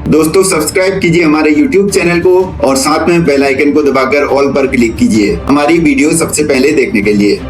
दोस्तों सब्सक्राइब कीजिए हमारे YouTube चैनल को और साथ में बेल आइकन को दबाकर ऑल पर क्लिक कीजिए हमारी वीडियो सबसे पहले देखने के लिए।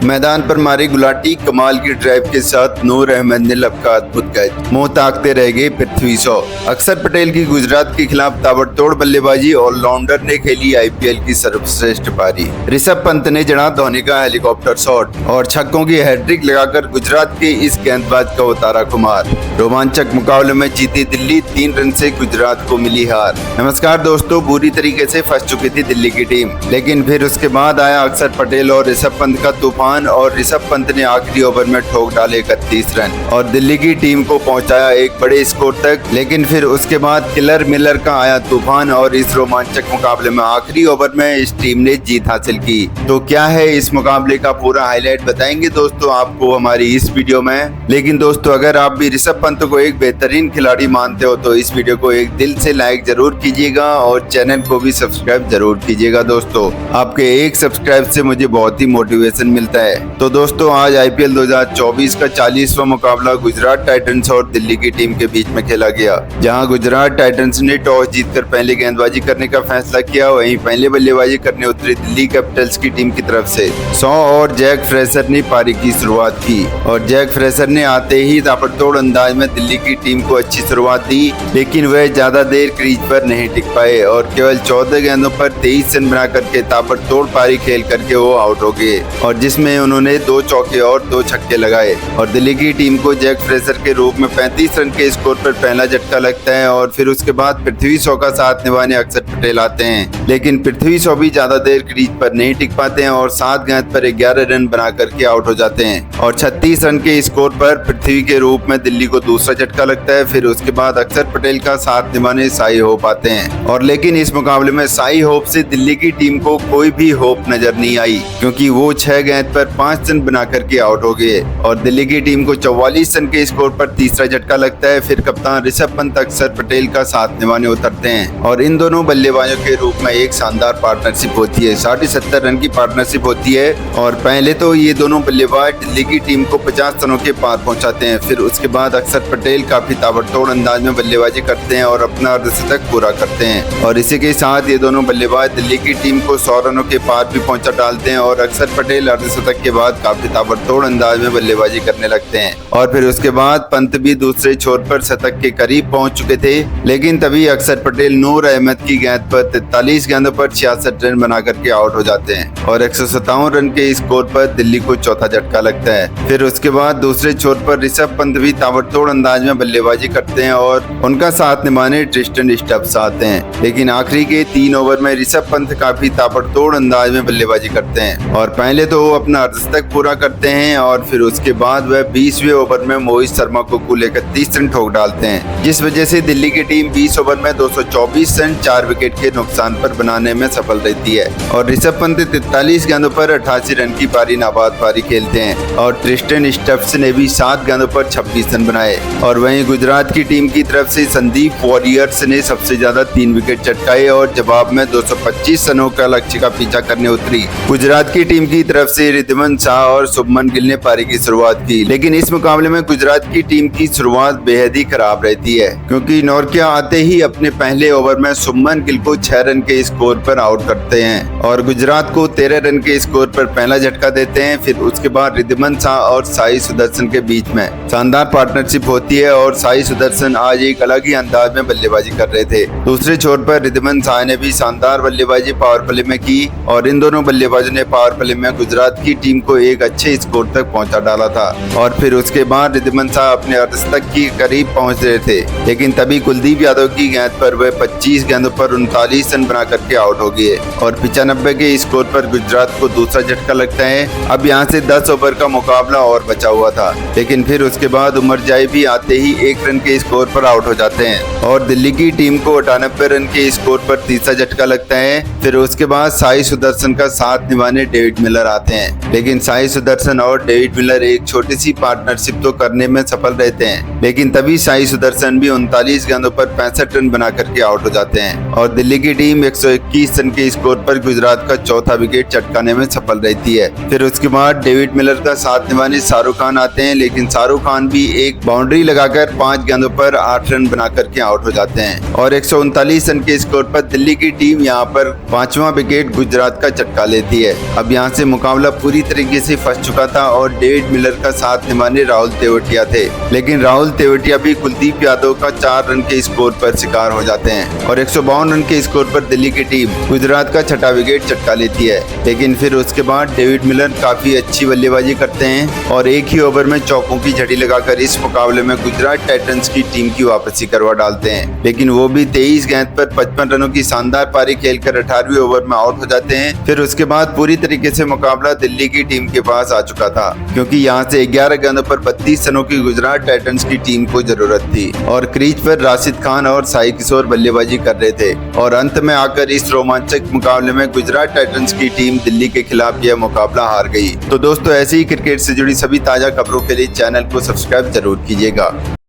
मैदान पर मारी गुलाटी, कमाल की ड्राइव के साथ नूर अहमद ने लपका अद्भुत कैच, मुंह ताकते रह गए पृथ्वी शॉ। अक्षर पटेल की गुजरात के खिलाफ ताबड़तोड़ बल्लेबाजी, ऑलराउंडर ने खेली IPL की सर्वश्रेष्ठ पारी। ऋषभ पंत ने जड़ा धोनी का हेलीकॉप्टर शॉट और छक्कों की हैट्रिक लगाकर गुजरात के इस गेंदबाज का उतारा खुमार। रोमांचक मुकाबले में जीती दिल्ली, 3 रन से गुजरात को मिली हार। नमस्कार दोस्तों, बुरी तरीके से फंस चुकी थी दिल्ली की टीम, लेकिन फिर उसके बाद आया अक्षर पटेल और ऋषभ पंत का तूफान और ऋषभ पंत ने आखिरी ओवर में ठोक डाले 31 रन और दिल्ली की टीम को पहुंचाया एक बड़े स्कोर तक। लेकिन फिर उसके बाद किलर मिलर का आया तूफान और इस रोमांचक मुकाबले में आखिरी ओवर में इस टीम ने जीत हासिल की। तो क्या है इस मुकाबले का पूरा हाईलाइट बताएंगे दोस्तों आपको हमारी इस वीडियो में। लेकिन दोस्तों अगर आप भी ऋषभ पंत को एक बेहतरीन खिलाड़ी मानते हो तो इस वीडियो को एक दिल से लाइक जरूर कीजिएगा और चैनल को भी सब्सक्राइब जरूर कीजिएगा। दोस्तों आपके एक सब्सक्राइब से मुझे बहुत ही मोटिवेशन मिलता है। तो दोस्तों आज IPL 2024 का 40वां मुकाबला गुजरात टाइटंस और दिल्ली की टीम के बीच में खेला गया, जहां गुजरात टाइटंस ने टॉस जीतकर पहले गेंदबाजी करने का फैसला किया। वहीं पहले बल्लेबाजी करने उतरी दिल्ली कैपिटल्स की टीम की तरफ से शॉ और जैक फ्रेशर ने पारी की शुरुआत की और जैक फ्रेशर ने आते ही ताबड़तोड़ अंदाज में दिल्ली की टीम को अच्छी शुरुआत दी, लेकिन वह ज्यादा देर क्रीज पर नहीं टिक पाए और केवल 14 गेंदों पर 23 रन बना करके ताबड़तोड़ पारी खेल करके वो आउट हो गए और जिसमें उन्होंने 2 चौके और 2 छक्के लगाए और दिल्ली की टीम को जैक फ्रेशर के रूप में 35 रन के स्कोर पर पहला झटका लगता है और फिर उसके बाद पृथ्वी शॉ का साथ निभाने अक्षर पटेल आते हैं। लेकिन पृथ्वी शॉ भी ज्यादा देर क्रीज पर नहीं टिक पाते हैं और 7 गेंद पर 11 रन बना करके आउट हो जाते हैं और 36 रन के स्कोर पर पृथ्वी के रूप में दिल्ली को दूसरा झटका लगता है। फिर उसके बाद अक्षर पटेल का साथ निभाने साई होप आते हैं और लेकिन इस मुकाबले में साई होप से दिल्ली की टीम को कोई भी होप नजर नहीं आई, क्योंकि वो 6 गेंद पर 5 रन बना करके आउट हो गए और दिल्ली की टीम को 44 रन के स्कोर पर तीसरा झटका लगता है। फिर कप्तान ऋषभ पंत अक्षर पटेल का साथ निभाने उतरते हैं और इन दोनों बल्लेबाजों के रूप में एक शानदार पार्टनरशिप होती है। 60-70 रन की पार्टनरशिप होती है और पहले तो ये दोनों बल्लेबाज दिल्ली की टीम को 50 रनों के पार पहुंचाते हैं। फिर उसके बाद अक्षर पटेल काफी ताबड़तोड़ अंदाज में बल्लेबाजी करते हैं और अपना अर्धशतक पूरा करते हैं और इसी के साथ ये दोनों बल्लेबाज दिल्ली की टीम को 100 रनों के पार भी पहुंचा डालते हैं और अक्षर पटेल अर्धशतक के बाद काफी ताबड़तोड़ अंदाज में बल्लेबाजी करने लगते हैं और फिर उसके बाद पंत भी दूसरे छोर पर शतक के करीब पहुंच चुके थे। लेकिन तभी अक्षर पटेल नूर अहमद की गेंद पर 43 गेंदों पर 66 रन बना करके आउट हो जाते हैं और 157 रन के स्कोर पर दिल्ली को चौथा झटका लगता है। फिर उसके बाद दूसरे छोर पर ऋषभ पंत भी ताबड़तोड़ अंदाज में बल्लेबाजी करते हैं और उनका साथ निभाने ट्रिस्टन स्टब्स आते हैं। लेकिन आखिरी के 3 ओवर में ऋषभ पंत काफी ताबड़तोड़ अंदाज में बल्लेबाजी करते हैं और पहले तो वो अपना अर्धशतक पूरा करते हैं और फिर उसके बाद वह 20वें ओवर में मोहित शर्मा को कुल 31 रन ठोक डालते हैं, जिस वजह से दिल्ली की टीम 20 ओवर में 224 रन 4 विकेट के नुकसान पर बनाने में सफल रहती है और ऋषभ पंत 43 गेंदों पर 88 रन की पारी नाबाद पारी खेलते हैं और ट्रिस्टन स्टब्स ने भी 7 गेंदों पर 26 रन बनाए। और वहीं गुजरात की टीम की तरफ से संदीप वॉरियर्स ने सबसे ज्यादा 3 विकेट चटकाए और जवाब में 225 रनों का लक्ष्य का पीछा करने उतरी। गुजरात की टीम की तरफ से रिद्धिमान शाह और शुभमन गिल ने पारी की शुरुआत की, लेकिन इस मुकाबले में गुजरात की टीम की शुरुआत बेहद ही खराब रहती है, क्योंकि नॉर्किया आते ही अपने पहले ओवर में शुभमन गिल को 6 रन के स्कोर पर आउट करते हैं और गुजरात को 13 रन के स्कोर पर पहला झटका देते हैं। फिर उसके बाद रिद्धिमान शाह और साई सुदर्शन के बीच में शानदार पार्टनरशिप होती है और साई सुदर्शन आज एक अलग ही अंदाज में बल्लेबाजी कर रहे थे। दूसरे छोर पर रिद्धिमान शाह ने भी शानदार बल्लेबाजी पावर प्ले में की और इन दोनों बल्लेबाजों ने पावर प्ले में गुजरात की टीम को एक अच्छे स्कोर तक पहुंचा डाला था और फिर उसके बाद रिद्धिमान शाह अपने अर्धशतक के करीब पहुंच रहे थे, लेकिन तभी कुलदीप यादव की गेंद पर वह 25 गेंदों पर 39 रन बना करके आउट हो गए और 95 के स्कोर पर गुजरात को दूसरा झटका लगता है। अब यहां से 10 ओवर का मुकाबला और बचा हुआ था, लेकिन फिर उसके बाद उमर जाई भी आते ही 1 रन के स्कोर पर आउट हो जाते हैं और दिल्ली की टीम को 98 रन के स्कोर पर तीसरा झटका लगता है। फिर उसके बाद साई सुदर्शन का साथ निभाने डेविड मिलर आते हैं लेकिन साई सुदर्शन और डेविड मिलर एक छोटी सी पार्टनरशिप तो करने में सफल रहते हैं, लेकिन तभी साई सुदर्शन भी 39 गेंदों पर 65 रन बना करके आउट हो जाते हैं और दिल्ली की टीम 121 रन के स्कोर पर गुजरात का चौथा विकेट चटकाने में सफल रहती है। फिर उसके बाद डेविड मिलर का साथ निभाने शाहरुख खान आते हैं, लेकिन शाहरुख खान भी एक बाउंड्री लगाकर 5 गेंदों पर 8 रन बना करके आउट हो जाते हैं और 139 रन के स्कोर पर दिल्ली की टीम यहां पर 5वां विकेट गुजरात का चटका लेती है। अब यहां से मुकाबला पूरी तरीके से फंस चुका था और डेविड मिलर का साथ निभाने राहुल तेवतिया थे, लेकिन राहुल तेवतिया भी कुलदीप यादव का 4 रन के स्कोर पर शिकार हो जाते हैं और 152 रन के स्कोर पर दिल्ली की टीम गुजरात का छठा विकेट चटका लेती है। लेकिन फिर उसके बाद डेविड मिलर काफी अच्छी बल्लेबाजी करते हैं और एक ही ओवर में चौकों की झड़ी लगाकर इस मुकाबले में गुजरात टाइटंस की टीम की वापसी करवा डालते हैं, लेकिन वो भी 23 गेंद पर 55 रनों की शानदार पारी खेलकर 18वें ओवर में आउट हो जाते हैं। फिर उसके बाद पूरी तरीके से मुकाबला दिल्ली की टीम के पास आ चुका था, क्योंकि यहाँ से 11 गेंदों पर 32 रनों की गुजरात टाइटंस की टीम को जरूरत थी और क्रीज पर राशिद खान और साई किशोर बल्लेबाजी कर रहे थे और अंत में आकर इस रोमांचक मुकाबले में गुजरात टाइटंस की टीम दिल्ली के खिलाफ यह मुकाबला हार गई। तो दोस्तों, ऐसे ही क्रिकेट से जुड़ी सभी ताजा खबरों के लिए चैनल को सब्सक्राइब जरूर कीजिएगा।